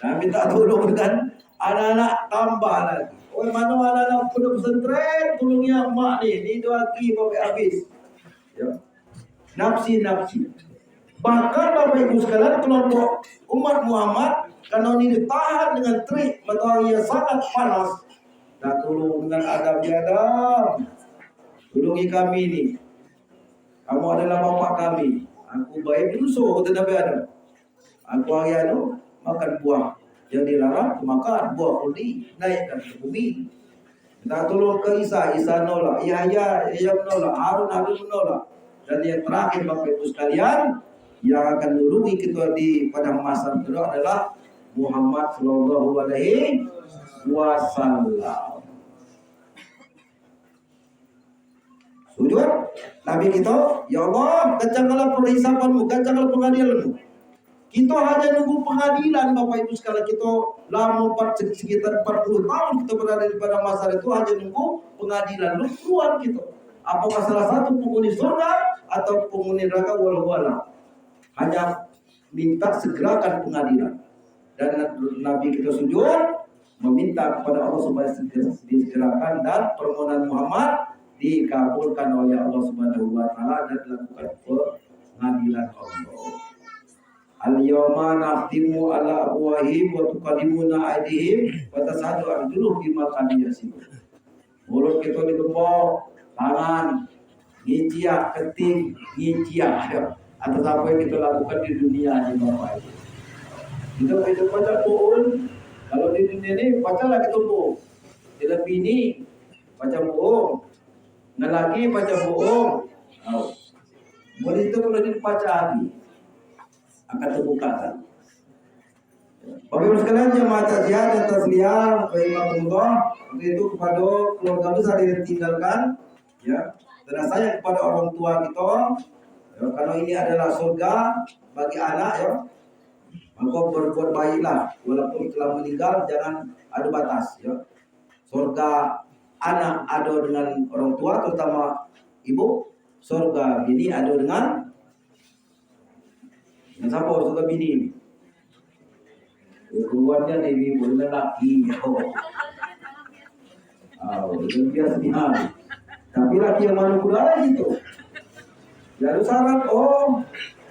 Nah, minta tolong dengan anak-anak tambah lagi. Oh, mana anak-anak pun pesantren, tolongnya mak ni, lido lagi sampai habis. Ya. Nafsi. Bahkan Bapak Ibu sekalian kelompok umat Muhammad karena ini ditahan dengan terik matahari yang sangat panas. Dan tolong dengan adab biadab. Tolongi kami ini. Kamu adalah bapak kami. Aku baik dulu kata Nabi Adam. Aku hari anu makan buah yang dilarang, makan buah kuldi naikkan ke bumi. Kita tolong ke Isa nolak, Yahya menolak, Harun menolak. Dan yang terakhir Bapak Ibu sekalian, yang akan menulungi kita di pada masa kedua adalah Muhammad Sallallahu Alaihi Wasallam. Sujud Nabi kita, ya Allah, kencangkanlah perhisapanmu, kencangkanlah pengadilanmu. Kita hanya nunggu pengadilan Bapak Ibu sekalian. Kita lama sekitar 40 tahun kita berada pada masa itu hanya nunggu pengadilan. Lu keluar kita. Apakah salah satu penghuni surga atau penghuni neraka, wallahu a'lam. Hanya minta segerakan pengadilan. Dan Nabi kita sujud meminta kepada Allah supaya disegerakan dan permohonan Muhammad dikabulkan oleh Allah Subhanahu wa taala dan dilakukan pengadilan Allah. Al-yawma nakhtimu ala afwahihim wa tukallimuna aydihim wa tashhadu arjuluhum bima kanu yaksibun. Mulut kita digembok, tangan ngiciak, keting ngiciak atas apa yang kita lakukan di dunia ini Bapak Ibu. Kita baca Quran, kalau di dunia ini bacalah kita bohong. Tidak bini baca bohong. Ngelaki baca bohong. Boleh itu kalau dibaca lagi akan terbuka kan. Bapak Ibu sekalian jemaah takziah dan tasliyah rahimakumullah, untuk itu kepada keluarga besar yang ditinggalkan ya, dan sayang kepada orang tua kita ya, karena ini adalah surga bagi anak ya. Maka berbuat baiklah walaupun telah meninggal, jangan ada batas ya. Surga anak ada dengan orang tua terutama ibu, surga bini ada dengan siapa? Surga bini. Keluarnya ini boleh laki. Itu biasanya. Tapi laki yang mana pula gitu. Lalu syarat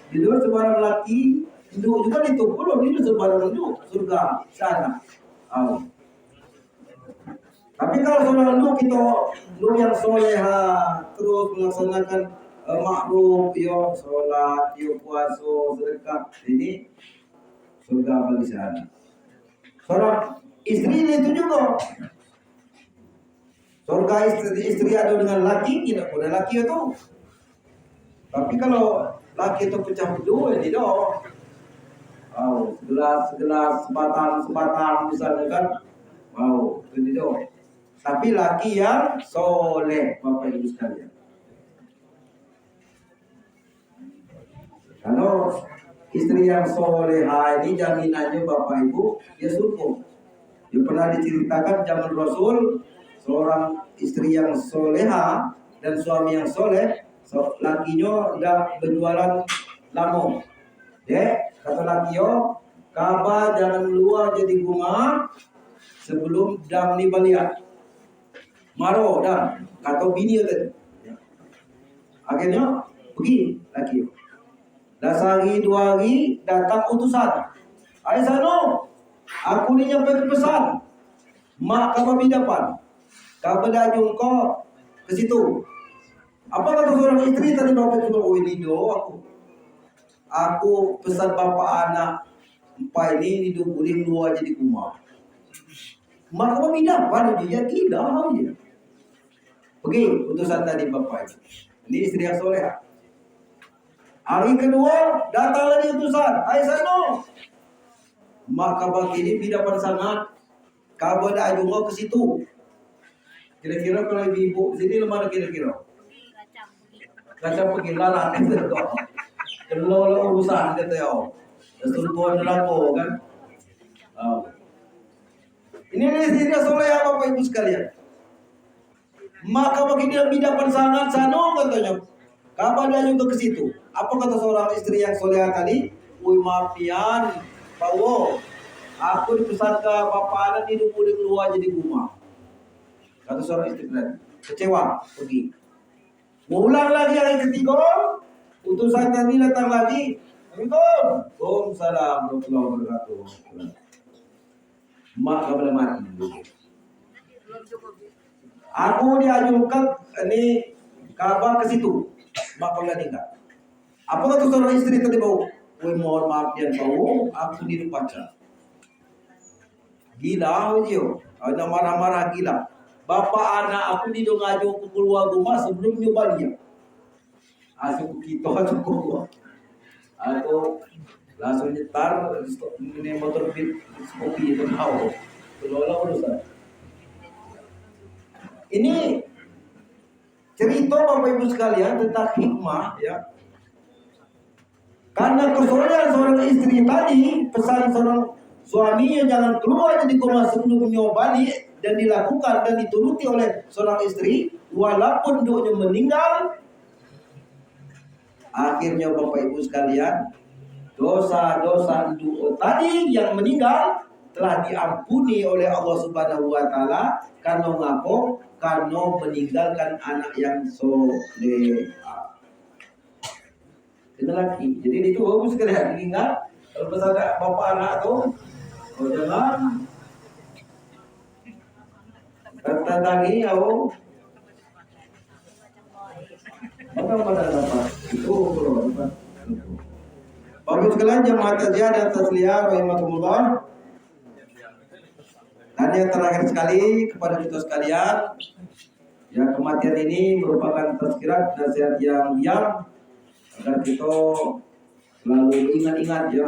di luar sebarang laki itu juga itu belum itu sebarang itu surga sana. Tapi kalau seorang lu yang soleha terus melaksanakan makruf, yo sholat, yo puasa, sedekah, ini surga bagi sana. Seorang istri itu juga surga istri ada dengan laki, tidak boleh laki itu. Tapi kalau laki itu pecah dua, tidak. Segelas, sebatang misalnya kan. Itu tidak. Tapi laki yang soleh, Bapak Ibu sekalian. Kalau istri yang soleha ini jaminannya Bapak Ibu, dia surga. Dia pernah diceritakan zaman Rasul, seorang istri yang soleha dan suami yang soleh, lakinya udah berjualan lamong. Kata lakinya, kabar jangan keluar jadi bunga sebelum dam ni baliat. Maro dah, kata bini tadi. Akhirnya pergi laki. Dah sehari dua hari datang utusan. Aisyah, aku ni nyampai pesan. Mak kami dapat. Kau berdajung kau ke situ. Apa kata seorang istri tadi bapak itu? Oh ini do aku pesan bapak anak empat ini hidup boleh keluar jadi rumah. Mak kami dapat dia tidak dia. Pergi utusan tadi bapak itu. Ini istri yang soleh. Hari kedua datang lagi utusan. Aisyah, mak kabar ini bidapan sangat. Kabar dah ajung ke situ. Kira-kira kalau ibu sini lemah kira-kira. Kacang pergi lalat itu kok. Kalau urusan kata yo. Kesulpuan neraka kan. Ini istri soleh Bapak Ibu sekalian. Maka bagi dia bidapan sangat sano katanya. Kabar dia juga ke situ. Apa kata seorang istri yang soleh tadi? Woi mafian, bawo. Aku dipesan ke bapak anak hidup boleh keluar jadi rumah. Kata seorang istri tadi. Kecewa, pergi. Ulang lagi hari ketiga, utusan tadi datang lagi. Assalamualaikum warahmatullahi wabarakatuh. Mak kabar mati. Aku diajukan ini kabar ke situ. Mak kabar tinggal. Apa kata seorang istri tadi bau? Mohon maaf ya bau, aku di pacar. Gila dia. Ada marah-marah gila. Bapak anak aku di dong ngaju ke keluar rumah sebelum nyoba dia. Asuk kita cukup. Atau langsung nyetar ini motor fit kopi itu tahu. Kelola urusan. Ini cerita Bapak Ibu sekalian tentang hikmah ya. Karena kesolehan seorang istri tadi, pesan seorang suaminya jangan keluar jadi rumah sebelum nyobani dan dilakukan dan dituruti oleh seorang istri walaupun dia meninggal. Akhirnya Bapak Ibu sekalian, dosa-dosa dua tadi yang meninggal telah diampuni oleh Allah Subhanahu wa taala karena ngapo? Karena meninggalkan anak yang soleh. Itu lagi. Jadi itu bagus sekalian diingat kalau pesan bapak anak tuh jangan kata tadi mana dapat itu bagus sekalian jemaat tajiyah dan tasliyah rahimakumullah. Dan yang terakhir sekali kepada kita sekalian, ya kematian ini merupakan tazkirat nasihat yang diam agar kita selalu ingat-ingat ya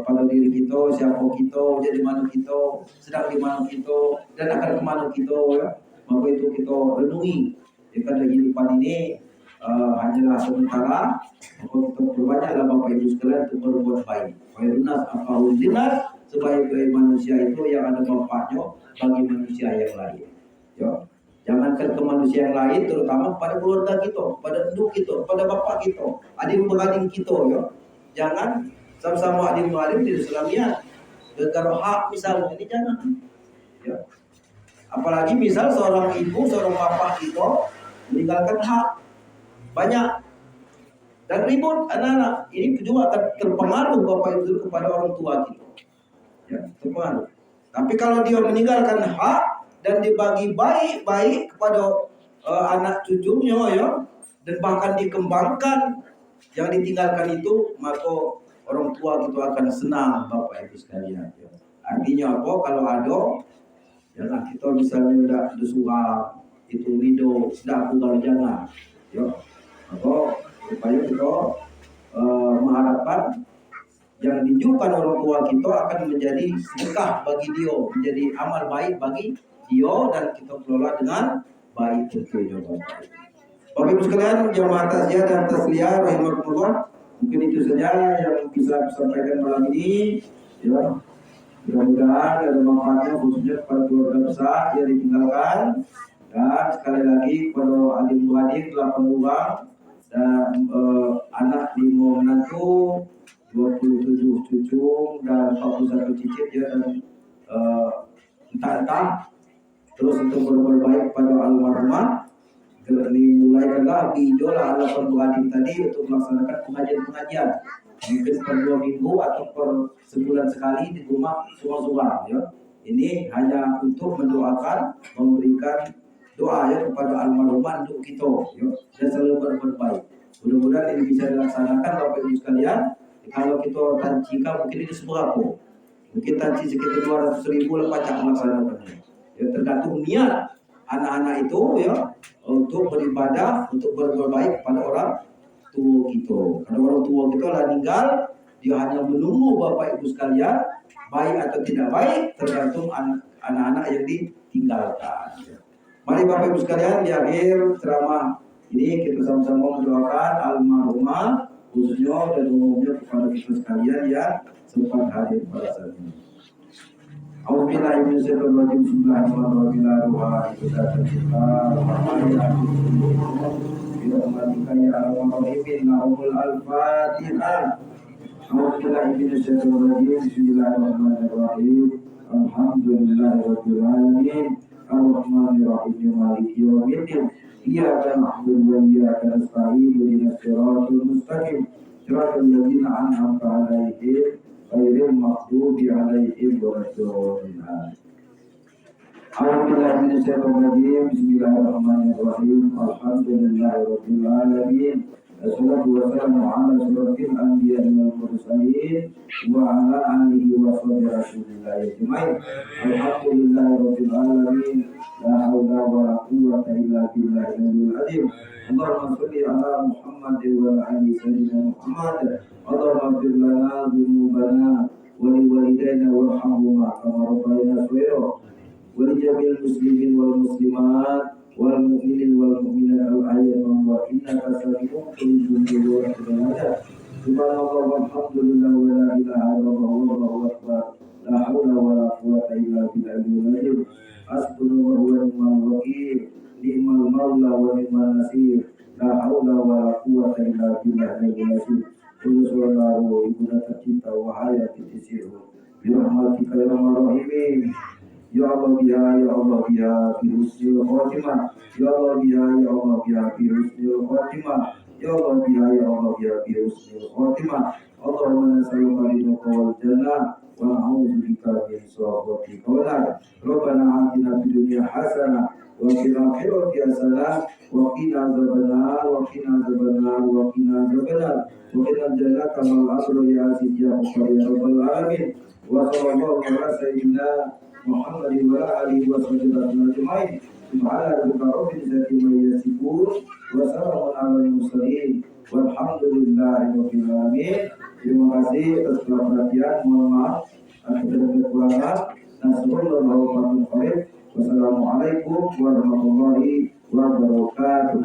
pada diri kita, siapa kita, jadi mana kita, sedang di mana kita, dan akan kemana kita ya. Maka itu kita renungi. Ya, karena kehidupan ini hanyalah sementara, maka kita berbanyaklah Bapak Ibu sekalian untuk berbuat baik. Khairunas afa'ul dinas, sebaik-baik manusia itu yang ada manfaatnya bagi manusia yang lain. Ya. Jangankan ke manusia yang lain, terutama pada keluarga kita, pada induk kita, pada bapak kita, adik beradik kita ya. Jangan sama-sama adik beradik di Islamiyah. gara hak misalnya, ini jangan. Ya. Apalagi misal seorang ibu, seorang bapak itu meninggalkan hak banyak dan ribut anak-anak, ini juga akan terpengaruh bapak itu kepada orang tua kita. Ya, terpengaruh. Tapi kalau dia meninggalkan hak dan dibagi baik-baik kepada anak cucunya, ya, dan bahkan dikembangkan yang ditinggalkan itu, maka orang tua itu akan senang bapak ibu sekalian. Ya. Artinya apa? Kalau ada, ya kita misalnya udah suka itu lido, sudah aku jangan, ya, apa supaya kita mengharapkan yang ditunjukkan orang tua kita akan menjadi sedekah bagi dia, menjadi amal baik bagi dia, dan kita kelola dengan baik tentunya. Bapak Ibu sekalian, jamaah takziah dan tasliah rahimakumullah, mungkin itu saja yang bisa disampaikan malam ini. Ya, mudah-mudahan ada manfaatnya khususnya kepada keluarga besar yang ditinggalkan, dan sekali lagi kepada adik-adik 8 orang dan anak 5 menantu, 27 cucu dan 41 cicit, ya, dan entah-entah terus untuk berbuat baik pada almarhumah. Dimulaikanlah diidola ala pembuatin tadi untuk melaksanakan pengajian-pengajian mungkin per 2 minggu atau per sebulan sekali di rumah semua, ya. Ini hanya untuk mendoakan, memberikan doa, ya, kepada almarhumah untuk kita, ya, dan selalu berbuat baik. Mudah-mudahan ini bisa dilaksanakan Bapak Ibu sekalian. Kalau kita tancikan mungkin ini seberapa, mungkin tanci sekitar 200.000 lepas cak melaksanakannya, ya, tergantung niat anak-anak itu, ya, untuk beribadah, untuk berbuat baik kepada orang tua kita. Karena orang tua kita lah meninggal, dia hanya menunggu Bapak Ibu sekalian, baik atau tidak baik tergantung anak-anak yang ditinggalkan. Mari Bapak Ibu sekalian, di akhir ceramah ini kita sama-sama mendoakan almarhumah khususnya dan umumnya kepada kita sekalian yang sempat hadir pada saat ini. Alhamdulillah, bismillahirrahmanirrahim. Alhamdulillahirrahmanirrahim. Ar-Rahmanirrahim. Maliki yaumiddin. Iyyaka na'budu wa iyyaka nasta'in. Ihdinas siratal mustaqim. Siratal ladzina an'amta 'alaihim ghairil maghdubi 'alaihim waladdallin. A'udzubillahi minasyaitonir rajim. Bismillahirrahmanirrahim. Alhamdulillahirabbil alamin. Wassalatu wassalamu ala asyrofil anbiya'i wal mursalin wa ala alihi wa sahbihi rasulillahi ajmain. Alhamdulillahirabbil alamin. La haula wa la quwwata illa billahil azim. Allahumma shalli ala Muhammad wa ala ali sayyidina Muhammad. Allahumma ighfir lana dhunubana wa li walidayna warhamhuma kama rabbayana shaghira. Wa li jami'il muslimin wal muslimat wal mu'minin wal mu'minat al-ahya'i wa innaka sami'un qaribun wa hada. Subhanallah walhamdulillah wa la ilaha illallah wallahu akbar. La haula wa la quwwata illa billahil azim. Hasbunallahu wa ni'mal wakeel. Ni'mal maula wa ni'mal nasir. La haula wa la quwwata illa billahil azim. Sallallahu ibunda tercinta wa hayati tisiru. Bi rahmatika ya arhamar rahimin. Ya Allah biha, ya Allah biha, bi husnil khotimah. Ya Allah biha, ya Allah biha, bi husnil khotimah. Ya Allah biha, ya Allah biha, bi husnil khotimah. Allahumma nas'aluka ridhaka wal jannah wa na'udzu bika min sakhatika wal nar. Rabbana atina fid dunya hasanah wa fil akhirati hasanah wa qina adzabannar wa qina adzabannar wa qina adzabannar wa qina jannata wal asra ya aziz ya ghafar ya rabbal alamin. Wa sallallahu ala sayyidina Muhammad wa ala alihi wa sahbihi ajma'in. Subhana rabbika rabbil izzati amma yasifun wa salamun alal mursalin walhamdulillahi rabbil alamin. Terima kasih atas perhatian. Mohon maaf atas kekurangan. Wassalamualaikum warahmatullahi wabarakatuh.